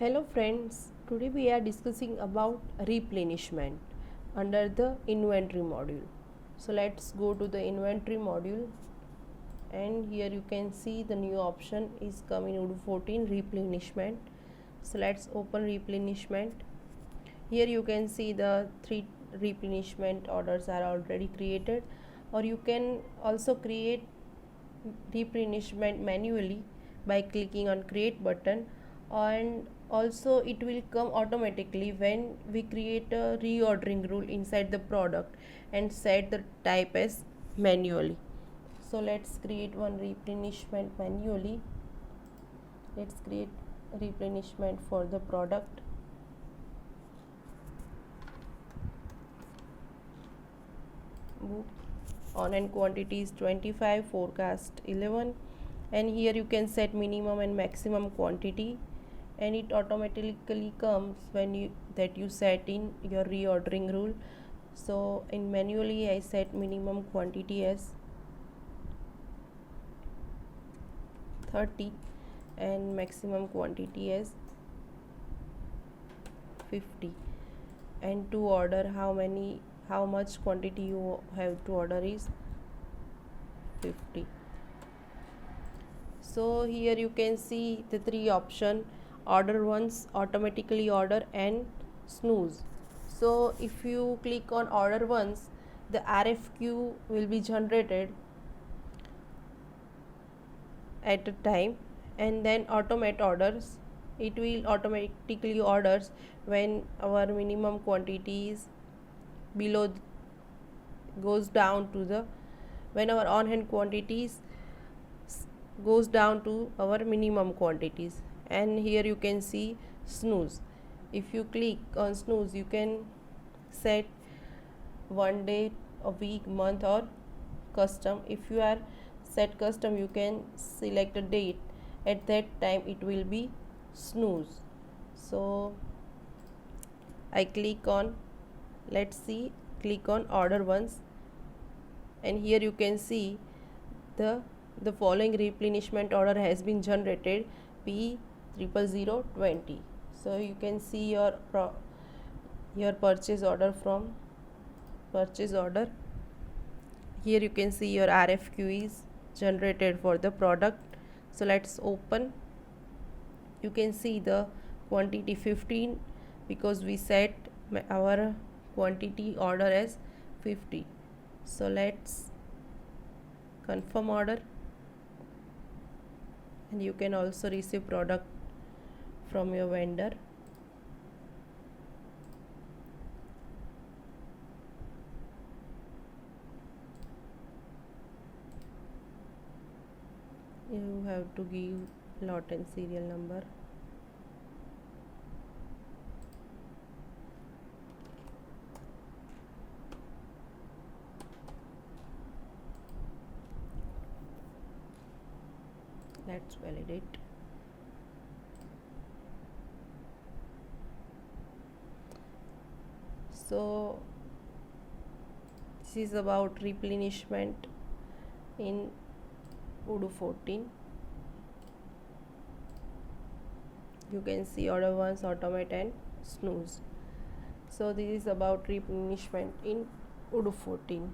Hello friends, today we are discussing about replenishment under the inventory module. So let's go to the inventory module, and here you can see the new option is coming Odoo 14 replenishment. So let's open replenishment. Here you can see the three replenishment orders are already created, or you can also create replenishment manually by clicking on create button, and also it will come automatically when we create a reordering rule inside the product and set the type as manually. So let's create one replenishment manually. Let's create replenishment for the product. On hand quantity is 25, forecast 11, and here you can set minimum and maximum quantity, and it automatically comes when you set in your reordering rule. So in manually I set minimum quantity as 30 and maximum quantity as 50, and to order how much quantity you have to order is 50. So here you can see the three option: order once, automatically order, and snooze. So if you click on order once, the RFQ will be generated at a time, and then automate orders. It will automatically orders when our minimum quantity is below, goes down to the, when our on hand quantities goes down to our minimum quantities. And here you can see snooze. If you click on snooze, you can set one day, a week, month, or custom. If you are set custom, you can select a date. At that time it will be snooze. So I click on, let's see, click on order once, and here you can see the following replenishment order has been generated: P00020. So you can see your purchase order from purchase order. Here you can see your RFQ is generated for the product. So let's open. You can see the quantity 15 because we set our quantity order as 50. So let's confirm order, and you can also receive product from your vendor. You have to give lot and serial number. Let's validate. So this is about replenishment in Odoo 14. You can see order once, automate, and snooze. So this is about replenishment in Odoo 14.